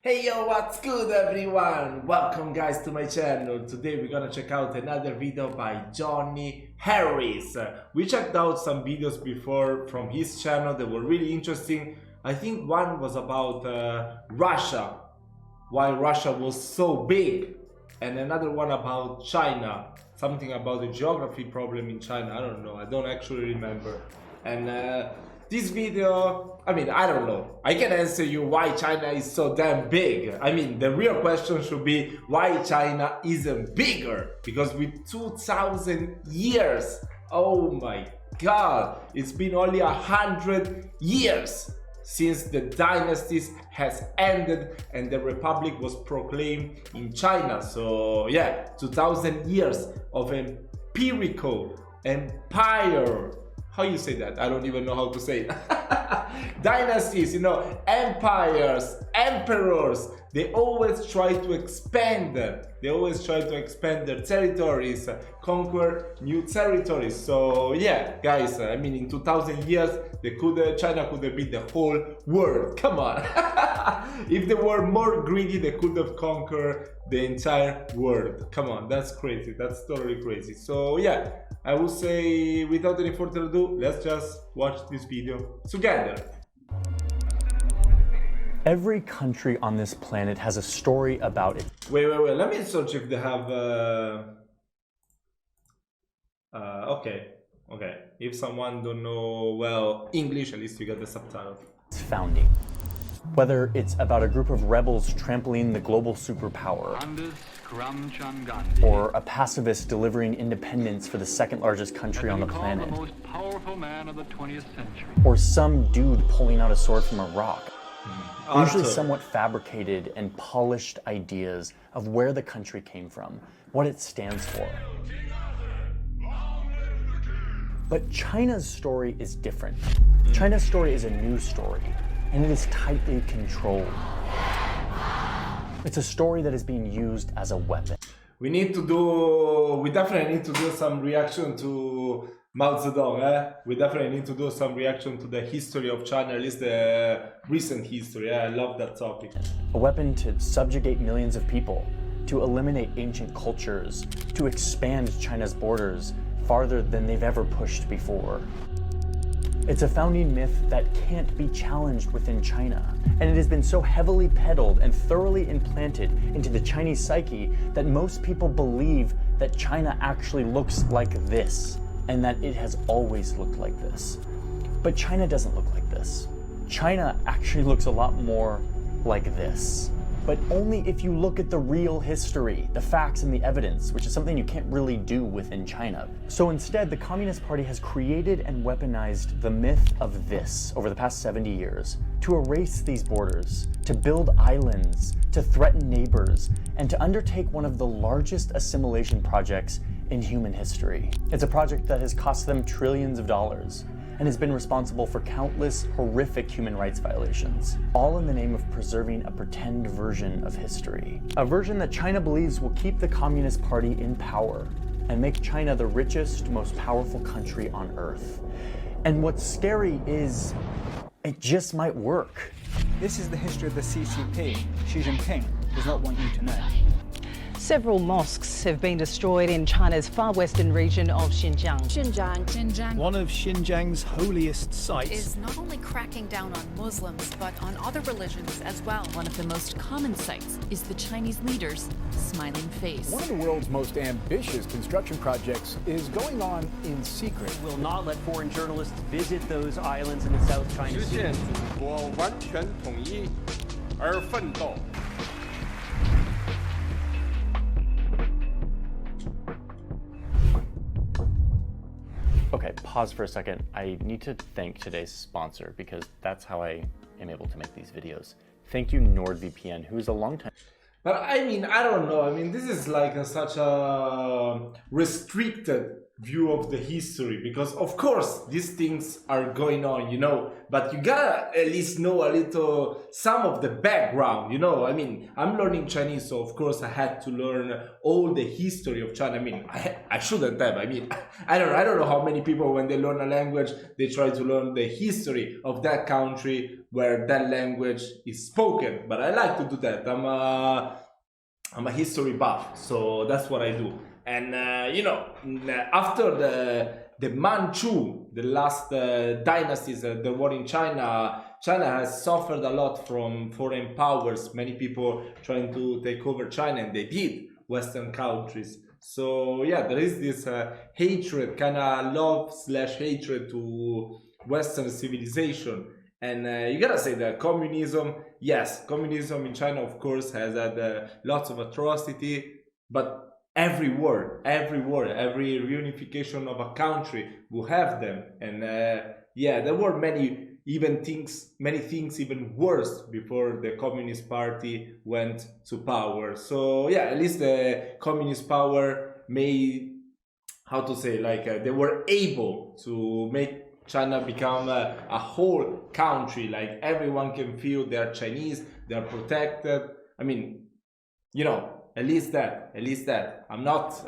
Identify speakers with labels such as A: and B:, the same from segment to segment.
A: Hey yo, what's good everyone? Welcome guys to my channel. Today we're gonna check out another video by Johnny Harris. We checked out some videos before from his channel that were really interesting. I think one was about Russia, why Russia was so big, and another one about China, something about the geography problem in China. I don't know, I don't actually remember. And this video, I don't know. I can answer you why China is so damn big. The real question should be why China isn't bigger. Because with 2000 years, oh my god, it's been only 100 years since the dynasties has ended and the republic was proclaimed in China. So yeah, 2000 years of empirical empire. How you say that? I don't even know how to say it. Dynasties, empires, emperors, they always try to expand. They always try to expand their territories, conquer new territories. So yeah, guys, in 2000 years, China could have been the whole world. Come on. If they were more greedy, they could have conquered the entire world. Come on, that's crazy. That's totally crazy. So yeah, I would say without any further ado, let's just watch this video together.
B: Every country on this planet has a story about it.
A: Wait. Let me search if they have. Okay. If someone don't know well English, at least you get the subtitle.
B: Its founding. Whether it's about a group of rebels trampling the global superpower, or a pacifist delivering independence for the second largest country on the planet,
C: the most powerful man of the 20th century,
B: or some dude pulling out a sword from a rock. Usually
A: Arthur.
B: somewhat fabricated and polished ideas of where the country came from, what it stands for. But China's story is different. China's story is a new story, and it is tightly controlled. It's a story that is being used as a weapon.
A: We definitely need to do some reaction to Mao Zedong, We definitely need to do some reaction to the history of China, at least the recent history. I love that topic.
B: A weapon to subjugate millions of people, to eliminate ancient cultures, to expand China's borders farther than they've ever pushed before. It's a founding myth that can't be challenged within China, and it has been so heavily peddled and thoroughly implanted into the Chinese psyche that most people believe that China actually looks like this, and that it has always looked like this. But China doesn't look like this. China actually looks a lot more like this. But only if you look at the real history, the facts and the evidence, which is something you can't really do within China. So instead, the Communist Party has created and weaponized the myth of this over the past 70 years to erase these borders, to build islands, to threaten neighbors, and to undertake one of the largest assimilation projects in human history. It's a project that has cost them trillions of dollars and has been responsible for countless horrific human rights violations, all in the name of preserving a pretend version of history. A version that China believes will keep the Communist Party in power and make China the richest, most powerful country on earth. And what's scary is it just might work.
D: This is the history of the CCP. Xi Jinping does not want you to know.
E: Several mosques have been destroyed in China's far western region of Xinjiang.
F: Xinjiang
D: One of Xinjiang's holiest sites
F: is not only cracking down on Muslims, but on other religions as well. One of the most common sights is the Chinese leader's smiling face.
G: One of the world's most ambitious construction projects is going on in secret.
H: Will not let foreign journalists visit those islands in the South China Sea.
I: 我完全统一而奋斗。
B: Okay, pause for a second. I need to thank today's sponsor because that's how I am able to make these videos. Thank you, NordVPN, who's a longtime.
A: But I don't know. This is like such a restricted view of the history, because of course these things are going on, you know, but you gotta at least know a little some of the background, you know. I mean, I'm learning Chinese, so of course I had to learn all the history of China. I mean, I shouldn't have. I mean, I don't know how many people, when they learn a language, they try to learn the history of that country where that language is spoken, but I like to do that. I'm a history buff, so that's what I do. And you know, after the Manchu, the last dynasties that were in China, China has suffered a lot from foreign powers. Many people trying to take over China, and they did, Western countries. So yeah, there is this hatred, kind of love/hatred to Western civilization. And you gotta say that communism, yes, communism in China, of course, has had lots of atrocity, but every war, every reunification of a country will have them. And yeah, there were many things even worse before the Communist Party went to power. So yeah, at least the Communist power made, how to say, like they were able to make China become a whole country. Like everyone can feel they're Chinese, they're protected. I mean, you know, at least that. I'm not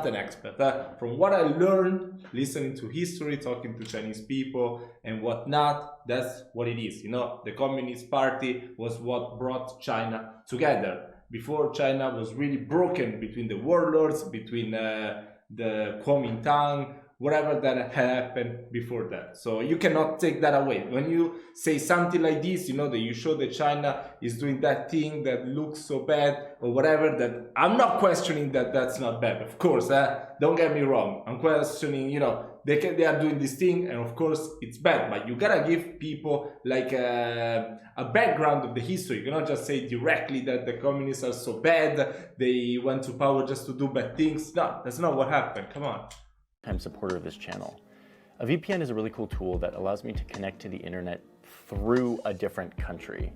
A: an expert. From what I learned, listening to history, talking to Chinese people and whatnot, that's what it is. You know, the Communist Party was what brought China together. Before, China was really broken between the warlords, between the Kuomintang, whatever that happened before that. So you cannot take that away. When you say something like this, you know, that you show that China is doing that thing that looks so bad or whatever, that I'm not questioning that that's not bad. Of course, don't get me wrong. I'm questioning, you know, they are doing this thing, and of course it's bad, but you gotta give people like a background of the history. You cannot just say directly that the communists are so bad, they went to power just to do bad things. No, that's not what happened. Come on.
B: I'm a supporter of this channel. A VPN is a really cool tool that allows me to connect to the internet through a different country.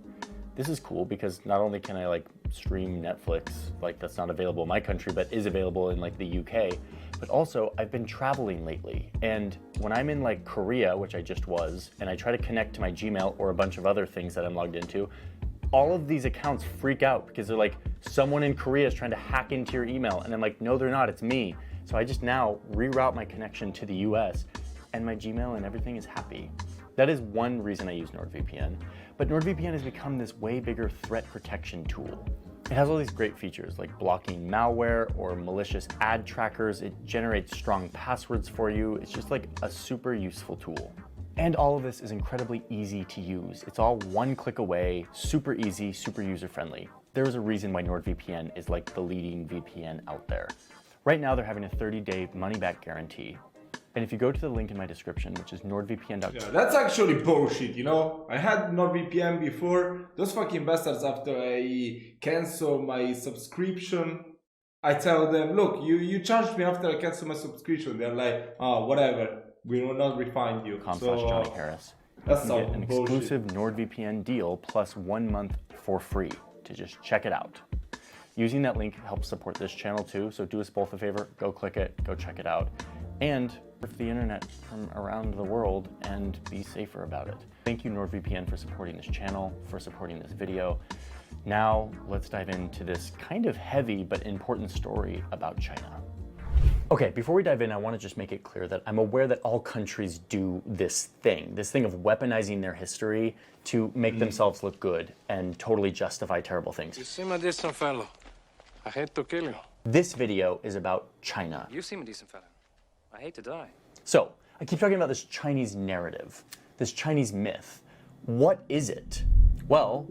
B: This is cool because not only can I like stream Netflix, like that's not available in my country, but is available in like the UK, but also I've been traveling lately. And when I'm in like Korea, which I just was, and I try to connect to my Gmail or a bunch of other things that I'm logged into, all of these accounts freak out because they're like, someone in Korea is trying to hack into your email. And I'm like, no, they're not, it's me. So I just now reroute my connection to the US and my Gmail and everything is happy. That is one reason I use NordVPN, but NordVPN has become this way bigger threat protection tool. It has all these great features like blocking malware or malicious ad trackers. It generates strong passwords for you. It's just like a super useful tool. And all of this is incredibly easy to use. It's all one click away, super easy, super user-friendly. There is a reason why NordVPN is like the leading VPN out there. Right now, they're having a 30-day money-back guarantee. And if you go to the link in my description, which is nordvpn.com.
A: Yeah, that's actually bullshit, you know? I had NordVPN before. Those fucking bastards, after I cancel my subscription, I tell them, look, you charged me after I cancel my subscription. They're like, oh, whatever. We will not refund you.
B: Johnny Harris.
A: That's
B: you can get an exclusive NordVPN deal plus 1 month for free to just check it out. Using that link helps support this channel too, so do us both a favor, go click it, go check it out, and surf the internet from around the world and be safer about it. Thank you NordVPN for supporting this channel, for supporting this video. Now let's dive into this kind of heavy but important story about China. Okay, before we dive in, I want to just make it clear that I'm aware that all countries do this thing of weaponizing their history to make themselves look good and totally justify terrible things.
I: You seem a decent fellow. I hate to kill you.
B: This video is about China.
J: You seem a decent fellow. I hate to die.
B: So, I keep talking about this Chinese narrative, this Chinese myth. What is it? Well,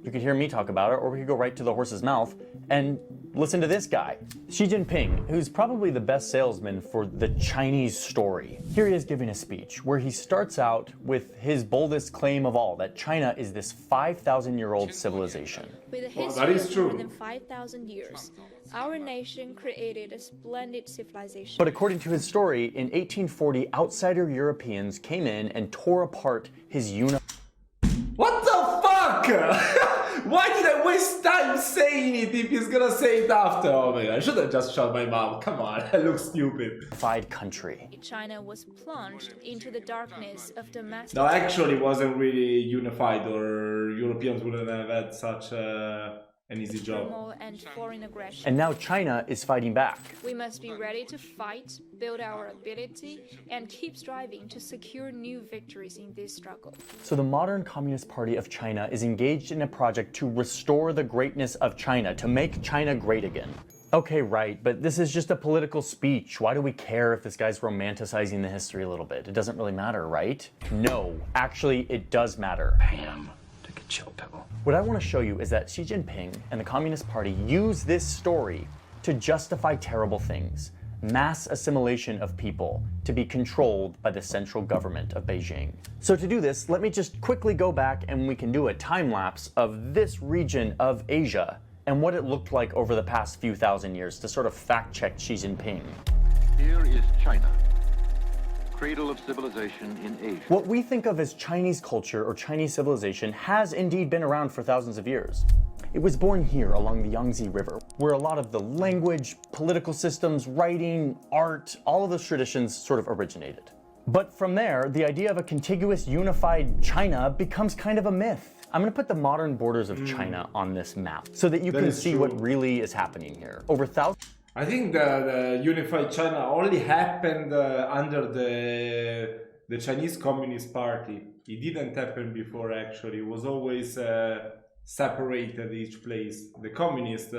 B: you could hear me talk about it, or we could go right to the horse's mouth and listen to this guy, Xi Jinping, who's probably the best salesman for the Chinese story. Here he is giving a speech where he starts out with his boldest claim of all, that China is this 5,000-year-old civilization.
K: With a history of more than 5,000 years, our nation created a splendid civilization.
B: But according to his story, in 1840, outsider Europeans came in and tore apart his
A: What the fuck? Why did I waste time saying it if he's gonna say it after. Oh man, I should have just shot my mom. Come on, I look stupid.
B: Unified country.
K: China was plunged into the darkness of domestic.
A: No, actually, it wasn't really unified, or Europeans wouldn't have had such an easy job.
K: And foreign aggression.
B: And now China is fighting back.
K: We must be ready to fight, build our ability, and keep striving to secure new victories in this struggle.
B: So the modern Communist Party of China is engaged in a project to restore the greatness of China, to make China great again. Okay, right, but this is just a political speech. Why do we care if this guy's romanticizing the history a little bit? It doesn't really matter, right? No, actually, it does matter.
J: Bam. Take a chill pill.
B: What I want to show you is that Xi Jinping and the Communist Party use this story to justify terrible things. Mass assimilation of people to be controlled by the central government of Beijing. So to do this, let me just quickly go back and we can do a time lapse of this region of Asia and what it looked like over the past few thousand years to sort of fact check Xi Jinping.
L: Here is China, cradle of civilization in Asia.
B: What we think of as Chinese culture or Chinese civilization has indeed been around for thousands of years. It was born here along the Yangtze River, where a lot of the language, political systems, writing, art, all of those traditions sort of originated. But from there, the idea of a contiguous, unified China becomes kind of a myth. I'm going to put the modern borders of China on this map so that you can see what really is happening here. Over thousands.
A: I think the unified China only happened under the Chinese Communist Party. It didn't happen before, actually. It was always separated each place. The communist,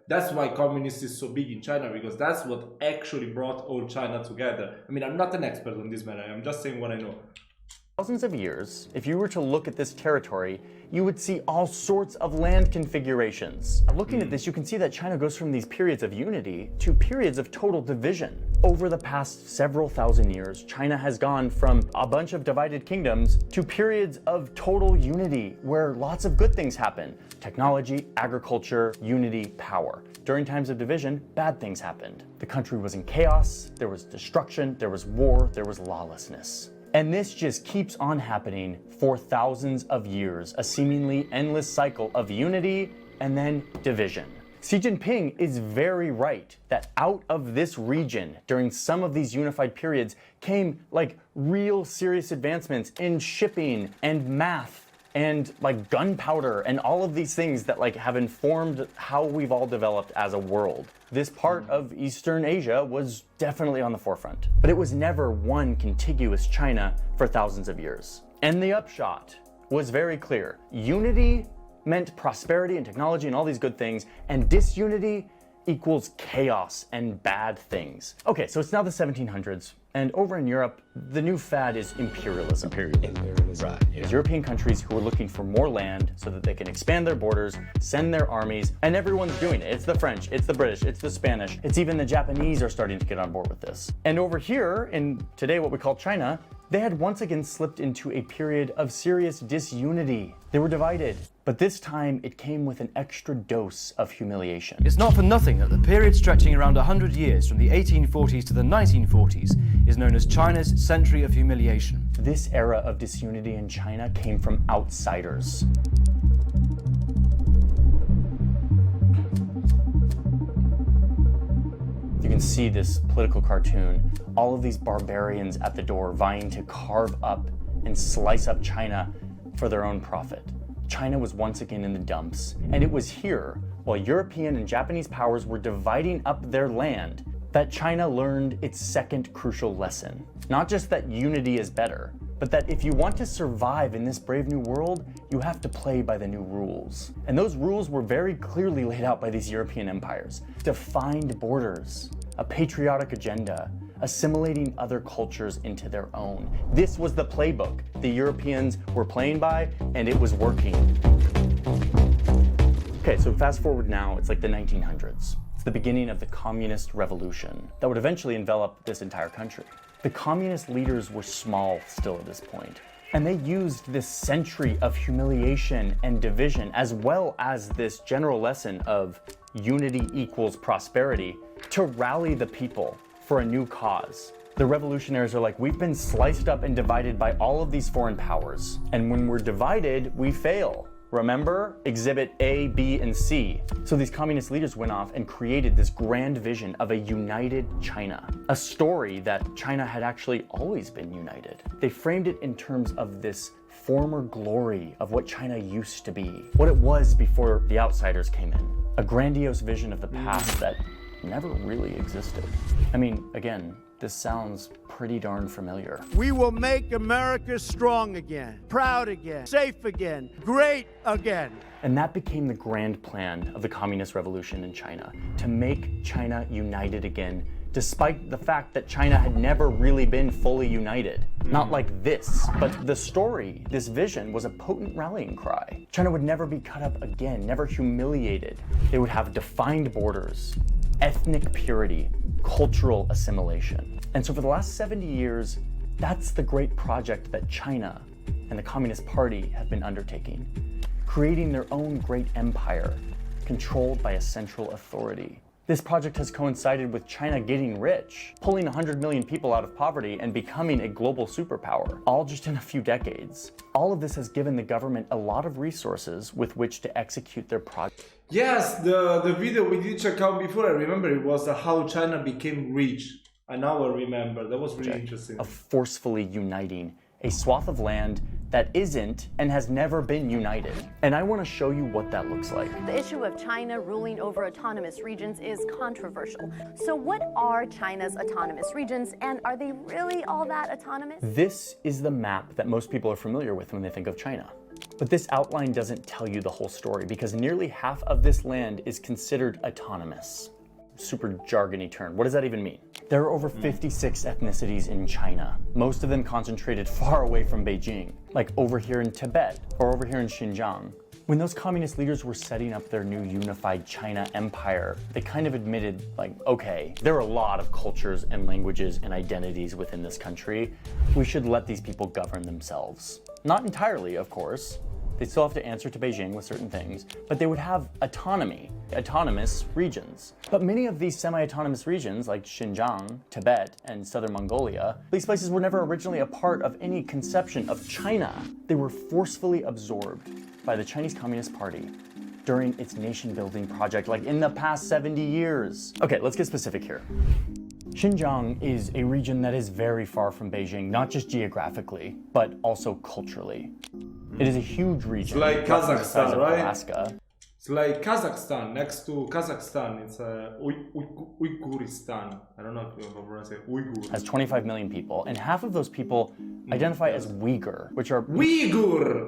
A: that's why communist is so big in China, because that's what actually brought all China together. I mean, I'm not an expert on this matter. I'm just saying what I know.
B: Thousands of years, if you were to look at this territory, you would see all sorts of land configurations. Looking at this, you can see that China goes from these periods of unity to periods of total division. Over the past several thousand years, China has gone from a bunch of divided kingdoms to periods of total unity, where lots of good things happen. Technology, agriculture, unity, power. During times of division, bad things happened. The country was in chaos, there was destruction, there was war, there was lawlessness. And this just keeps on happening for thousands of years, a seemingly endless cycle of unity and then division. Xi Jinping is very right that out of this region, during some of these unified periods, came like real serious advancements in shipping and math and like gunpowder and all of these things that like have informed how we've all developed as a world. This part of Eastern Asia was definitely on the forefront, but it was never one contiguous China for thousands of years. And the upshot was very clear. Unity meant prosperity and technology and all these good things, and disunity equals chaos and bad things. Okay, so it's now the 1700s, and over in Europe, the new fad is imperialism. Right. Yeah. European countries who are looking for more land so that they can expand their borders, send their armies, and everyone's doing it. It's the French, it's the British, it's the Spanish, it's even the Japanese are starting to get on board with this. And over here, in today what we call China, they had once again slipped into a period of serious disunity. They were divided, but this time it came with an extra dose of humiliation.
M: It's not for nothing that the period stretching around 100 years from the 1840s to the 1940s is known as China's Century of Humiliation.
B: This era of disunity in China came from outsiders. You can see this political cartoon, all of these barbarians at the door vying to carve up and slice up China for their own profit. China was once again in the dumps, and it was here, while European and Japanese powers were dividing up their land, that China learned its second crucial lesson. Not just that unity is better, but that if you want to survive in this brave new world, you have to play by the new rules. And those rules were very clearly laid out by these European empires. Defined borders, a patriotic agenda, assimilating other cultures into their own. This was the playbook the Europeans were playing by, and it was working. Okay, so fast forward now, it's like the 1900s. It's the beginning of the communist revolution that would eventually envelop this entire country. The communist leaders were small still at this point, and they used this century of humiliation and division, as well as this general lesson of unity equals prosperity, to rally the people for a new cause. The revolutionaries are like, we've been sliced up and divided by all of these foreign powers, and when we're divided, we fail. Remember? Exhibit A, B, and C. So these communist leaders went off and created this grand vision of a united China. A story that China had actually always been united. They framed it in terms of this former glory of what China used to be, what it was before the outsiders came in. A grandiose vision of the past that never really existed. I mean, again, this sounds pretty darn familiar.
N: We will make America strong again, proud again, safe again, great again.
B: And that became the grand plan of the Communist Revolution in China, to make China united again, despite the fact that China had never really been fully united. Not like this, but the story, this vision, was a potent rallying cry. China would never be cut up again, never humiliated. They would have defined borders, ethnic purity, cultural assimilation. And so for the last 70 years, that's the great project that China and the Communist Party have been undertaking, creating their own great empire, controlled by a central authority. This project has coincided with China getting rich, pulling 100 million people out of poverty and becoming a global superpower, all just in a few decades. All of this has given the government a lot of resources with which to execute their project.
A: Yes, the video we did check out before, I remember it was how China became rich. I now remember, that was really interesting.
B: Of forcefully uniting a swath of land that isn't and has never been united. And I want to show you what that looks like.
O: The issue of China ruling over autonomous regions is controversial. So what are China's autonomous regions, and are they really all that autonomous?
B: This is the map that most people are familiar with when they think of China. But this outline doesn't tell you the whole story, because nearly half of this land is considered autonomous. Super jargony term. What does that even mean? There are over 56 ethnicities in China, most of them concentrated far away from Beijing, like over here in Tibet or over here in Xinjiang. When those communist leaders were setting up their new unified China empire, they kind of admitted, like, okay, there are a lot of cultures and languages and identities within this country. We should let these people govern themselves. Not entirely, of course. They still have to answer to Beijing with certain things, but they would have autonomy, autonomous regions. But many of these semi-autonomous regions, like Xinjiang, Tibet, and southern Mongolia, these places were never originally a part of any conception of China. They were forcefully absorbed by the Chinese Communist Party during its nation-building project, like in the past 70 years. Okay, let's get specific here. Xinjiang is a region that is very far from Beijing, not just geographically, but also culturally. It is a huge region.
A: It's like Kazakhstan, right?
B: Alaska.
A: It's like Kazakhstan. Next to Kazakhstan, it's Uyghuristan. I don't know if you pronounce it. Uyghur.
B: Has 25 million people, and half of those people identify as Uyghur, which are...
A: Uyghur!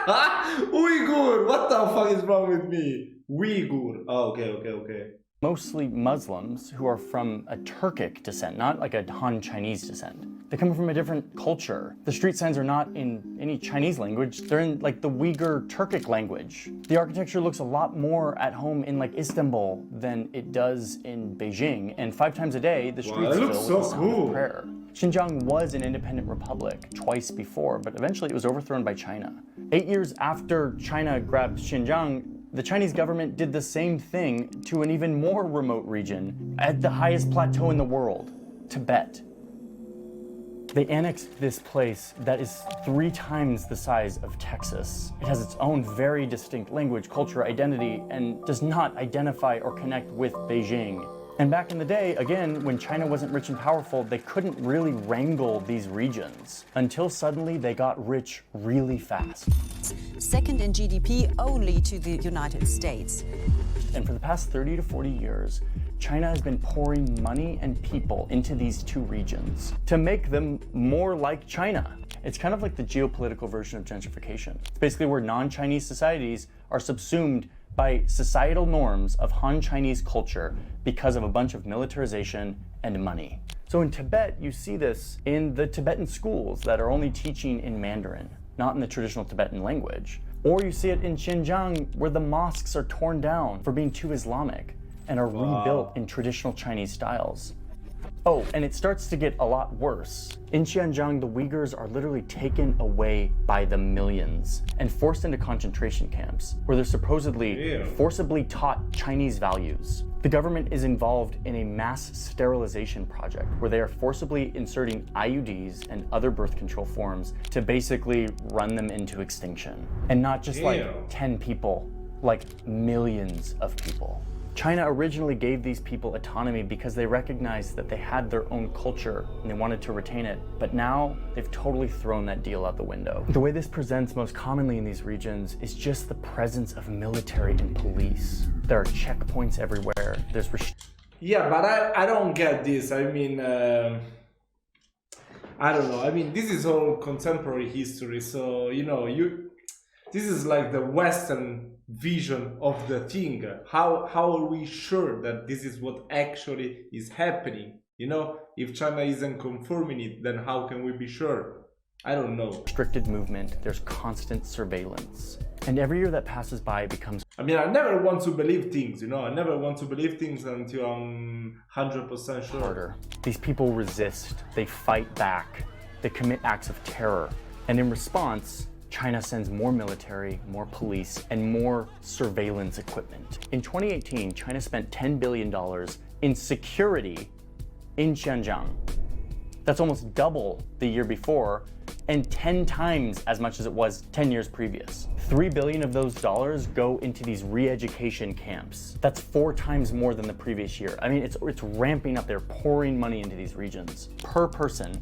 A: Uyghur! What the fuck is wrong with me? Uyghur. Oh, okay.
B: Mostly Muslims who are from a Turkic descent, not like a Han Chinese descent. They come from a different culture. The street signs are not in any Chinese language, they're in like the Uyghur Turkic language. The architecture looks a lot more at home in like Istanbul than it does in Beijing, and 5 times a day the streets fill with the sound of prayer. Xinjiang was an independent republic twice before, but eventually it was overthrown by China. 8 years after China grabbed Xinjiang, the Chinese government did the same thing to an even more remote region at the highest plateau in the world, Tibet. They annexed this place that is 3 times the size of Texas. It has its own very distinct language, culture, identity, and does not identify or connect with Beijing. And back in the day, again, when China wasn't rich and powerful, they couldn't really wrangle these regions until suddenly they got rich really fast.
P: Second in GDP only to the United States.
B: And for the past 30 to 40 years, China has been pouring money and people into these 2 regions to make them more like China. It's kind of like the geopolitical version of gentrification. It's basically where non-Chinese societies are subsumed by societal norms of Han Chinese culture because of a bunch of militarization and money. So in Tibet, you see this in the Tibetan schools that are only teaching in Mandarin, not in the traditional Tibetan language. Or you see it in Xinjiang, where the mosques are torn down for being too Islamic and are rebuilt in traditional Chinese styles. Oh, and it starts to get a lot worse. In Xinjiang, the Uyghurs are literally taken away by the millions and forced into concentration camps where they're supposedly forcibly taught Chinese values. The government is involved in a mass sterilization project where they are forcibly inserting IUDs and other birth control forms to basically run them into extinction. And not just like 10 people, like millions of people. China originally gave these people autonomy because they recognized that they had their own culture and they wanted to retain it. But now they've totally thrown that deal out the window. The way this presents most commonly in these regions is just the presence of military and police. There are checkpoints everywhere. There's
A: yeah, but I don't get this. I mean, I don't know. I mean, this is all contemporary history. So, you know, this is like the Western vision of the thing. How are we sure that this is what actually is happening? You know, if China isn't confirming it, then how can we be sure? I don't know.
B: Restricted movement, there's constant surveillance. And every year that passes by it becomes...
A: I mean, I never want to believe things, you know? I never want to believe things until I'm 100% sure.
B: Harder. These people resist, they fight back, they commit acts of terror. And in response, China sends more military, more police, and more surveillance equipment. In 2018, China spent $10 billion in security in Xinjiang. That's almost double the year before and 10 times as much as it was 10 years previous. $3 billion of those dollars go into these re-education camps. That's 4 times more than the previous year. I mean, it's ramping up. They're pouring money into these regions. Per person,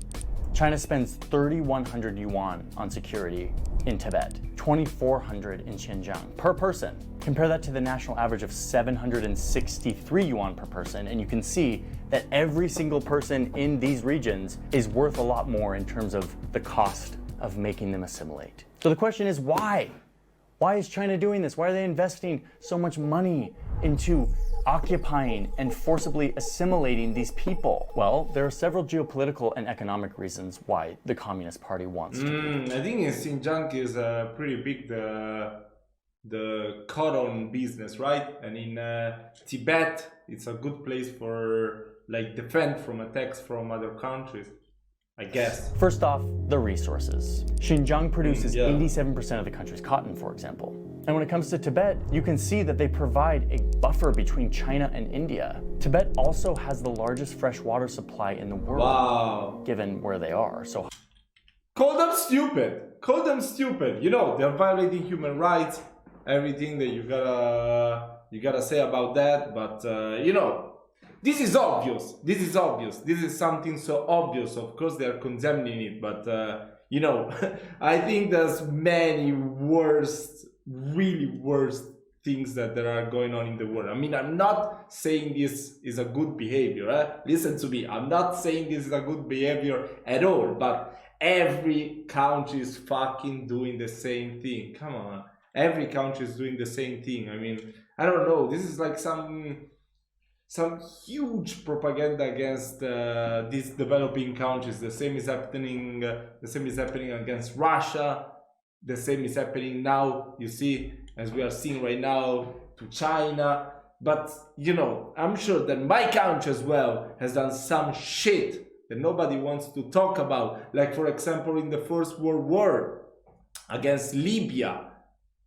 B: China spends 3,100 yuan on security in Tibet, 2,400 in Xinjiang per person. Compare that to the national average of 763 yuan per person, and you can see that every single person in these regions is worth a lot more in terms of the cost of making them assimilate. So the question is why? Why is China doing this? Why are they investing so much money into occupying and forcibly assimilating these people? Well, there are several geopolitical and economic reasons why the Communist Party wants to do.
A: I think in Xinjiang is pretty big, the cotton business, right? And in Tibet, it's a good place for like defend from attacks from other countries, I guess.
B: First off, the resources. Xinjiang produces 87% of the country's cotton, for example. And when it comes to Tibet, you can see that they provide a buffer between China and India. Tibet also has the largest freshwater supply in the world, given where they are. So
A: call them stupid. Call them stupid. You know, they're violating human rights, everything that you gotta say about that, but you know, this is obvious. This is obvious. This is something so obvious. Of course, they are condemning it, but you know, I think there's many really worst things that there are going on in the world. I mean, I'm not saying this is a good behavior. Listen to me. I'm not saying this is a good behavior at all, but every country is fucking doing the same thing. Come on. Every country is doing the same thing. I mean, I don't know. This is like some huge propaganda against these developing countries. The same is happening. The same is happening against Russia. The same is happening now. You see, as we are seeing right now, to China. But you know, I'm sure that my country as well has done some shit that nobody wants to talk about. Like for example, in the First World War against Libya,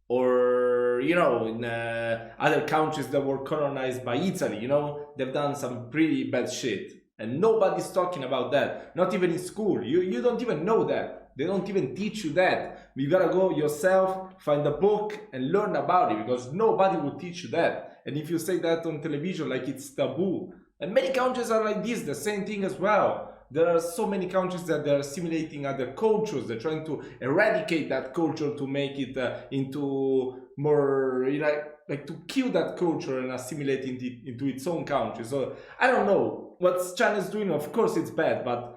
A: or you know, in other countries that were colonized by Italy, you know, they've done some pretty bad shit. And nobody's talking about that. Not even in school. You don't even know that. They don't even teach you that. You gotta go yourself, find a book and learn about it, because nobody will teach you that. And if you say that on television, like it's taboo. And many countries are like this, the same thing as well. There are so many countries that they're assimilating other cultures. They're trying to eradicate that culture to make it into more, you know, like to kill that culture and assimilate it into its own country. So I don't know what China's doing. Of course it's bad, but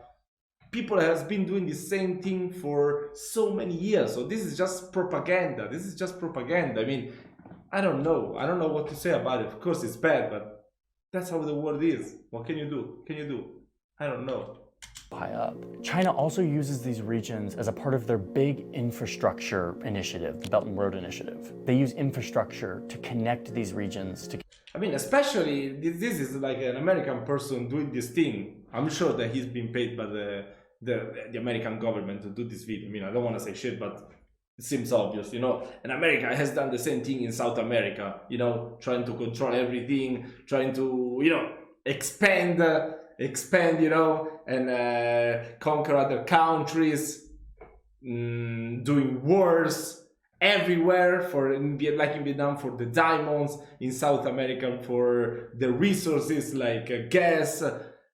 A: people has been doing the same thing for so many years. So this is just propaganda. This is just propaganda. I mean, I don't know. I don't know what to say about it. Of course it's bad, but that's how the world is. What can you do? Can you do? I don't know.
B: High up. China also uses these regions as a part of their big infrastructure initiative, the Belt and Road Initiative. They use infrastructure to connect these regions to...
A: I mean, especially, this is like an American person doing this thing. I'm sure that he's been paid by the American government to do this video. I mean, I don't want to say shit, but It seems obvious, you know, and America has done the same thing in South America, you know, trying to control everything, trying to, you know, expand, you know, and conquer other countries, doing wars everywhere, like in Vietnam for the diamonds, in South America for the resources like gas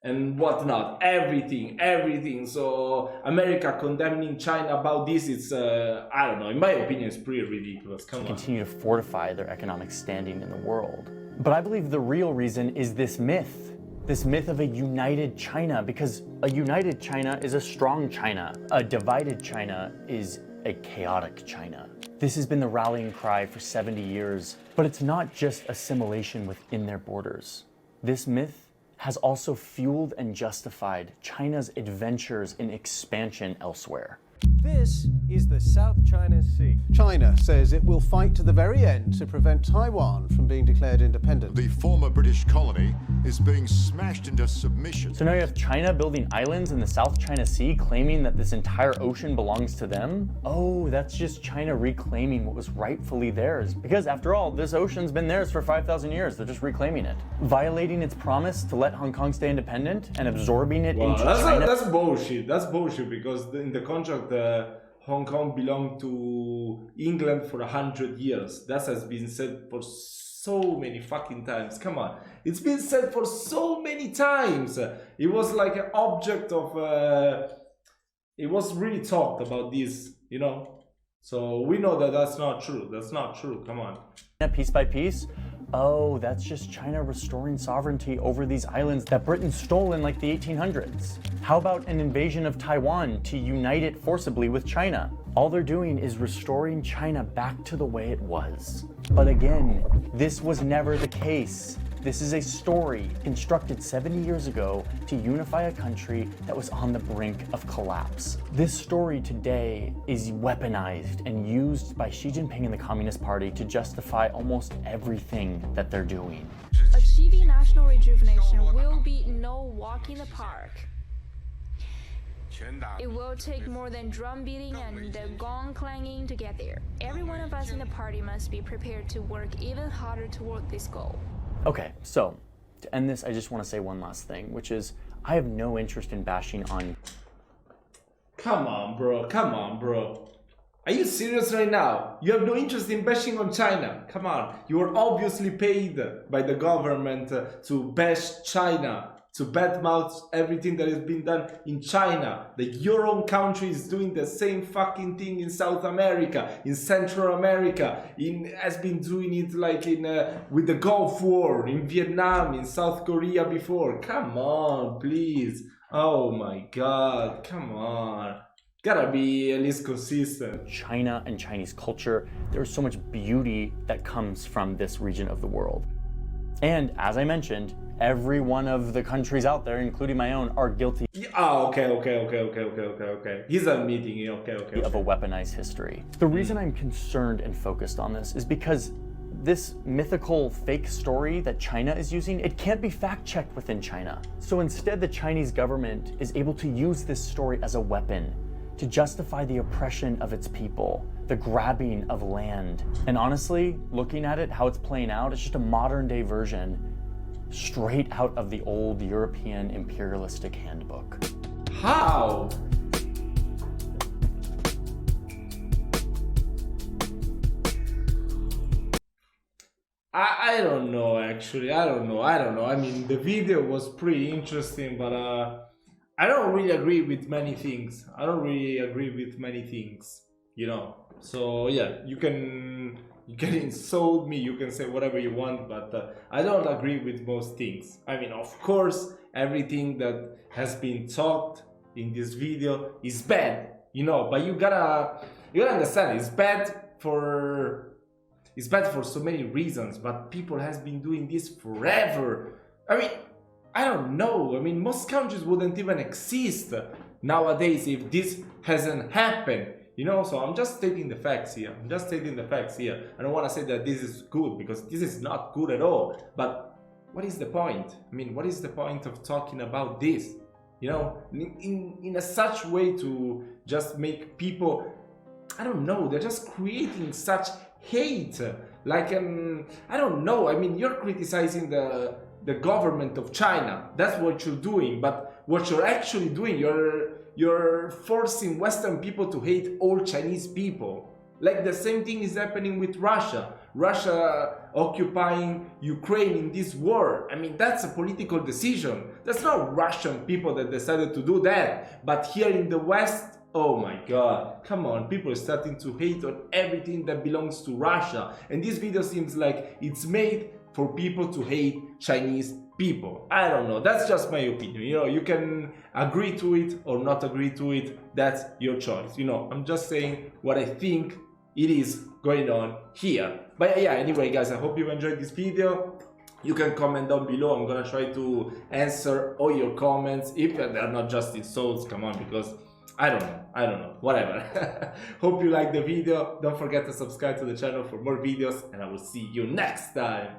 A: and whatnot, everything. So America condemning China about this, it's I don't know, in my opinion, it's pretty ridiculous. Come on.
B: Continue to fortify their economic standing in the world. But I believe the real reason is this myth of a united China, because a united China is a strong China. A divided China is a chaotic China. This has been the rallying cry for 70 years, but it's not just assimilation within their borders. This myth has also fueled and justified China's adventures in expansion elsewhere.
Q: This is the South China Sea. China says it will fight to the very end to prevent Taiwan from being declared independent.
R: The former British colony is being smashed into submission.
B: So now you have China building islands in the South China Sea, claiming that this entire ocean belongs to them? Oh, that's just China reclaiming what was rightfully theirs. Because after all, this ocean's been theirs for 5,000 years. They're just reclaiming it. Violating its promise to let Hong Kong stay independent and absorbing it into China.
A: That's bullshit. That's bullshit, because in the contract, Hong Kong belonged to England for 100 years. That has been said for so many fucking times. Come on, it's been said for so many times. It was like an object of it was really talked about this, you know. So we know that that's not true. That's not true. Come on.
B: Piece by piece. Oh, that's just China restoring sovereignty over these islands that Britain stole in like the 1800s. How about an invasion of Taiwan to unite it forcibly with China? All they're doing is restoring China back to the way it was. But again, this was never the case. This is a story constructed 70 years ago to unify a country that was on the brink of collapse. This story today is weaponized and used by Xi Jinping and the Communist Party to justify almost everything that they're doing.
K: Achieving national rejuvenation will be no walk in the park. It will take more than drum beating and gong clanging to get there. Every one of us in the party must be prepared to work even harder toward this goal.
B: Okay, so to end this, I just want to say one last thing, which is I have no interest in bashing on...
A: Come on, bro. Come on, bro. Are you serious right now? You have no interest in bashing on China? Come on. You are obviously paid by the government to bash China, to badmouth everything that has been done in China. Like your own country is doing the same fucking thing in South America, in Central America, has been doing it like with the Gulf War, in Vietnam, in South Korea before. Come on, please. Oh my God, come on. Gotta be at least consistent.
B: China and Chinese culture, there's so much beauty that comes from this region of the world. And as I mentioned, every one of the countries out there, including my own, are guilty.
A: Oh, okay. He's admitting it. Okay.
B: Of a weaponized history. The reason I'm concerned and focused on this is because this mythical fake story that China is using, it can't be fact-checked within China. So instead, the Chinese government is able to use this story as a weapon to justify the oppression of its people, the grabbing of land. And honestly, looking at it, how it's playing out, it's just a modern day version straight out of the old European imperialistic handbook.
A: How? I don't know, actually. I don't know. I mean, the video was pretty interesting, but I don't really agree with many things. You know. So yeah, you can insult me, you can say whatever you want, but I don't agree with most things. I mean, of course, everything that has been talked in this video is bad, you know, but you gotta understand, it's bad for so many reasons, but people has been doing this forever. I mean, I don't know. I mean, most countries wouldn't even exist nowadays if this hasn't happened. You know, so I'm just stating the facts here. I don't want to say that this is good, because this is not good at all. But what is the point? I mean, what is the point of talking about this? You know, in a such way to just make people I don't know, they're just creating such hate. Like, I don't know, I mean, you're criticizing the government of China, that's what you're doing, but what you're actually doing, you're forcing Western people to hate all Chinese people. Like the same thing is happening with Russia. Russia occupying Ukraine in this war. I mean, that's a political decision. That's not Russian people that decided to do that. But here in the West, oh my god, come on, people are starting to hate on everything that belongs to Russia. And this video seems like it's made for people to hate Chinese people. I don't know, that's just my opinion. You know, you can agree to it or not agree to it, that's your choice. You know, I'm just saying what I think it is going on here. But yeah, anyway guys, I hope you enjoyed this video. You can comment down below. I'm gonna try to answer all your comments, if they're not just insults, come on, because I don't know, whatever. Hope you liked the video. Don't forget to subscribe to the channel for more videos, and I will see you next time.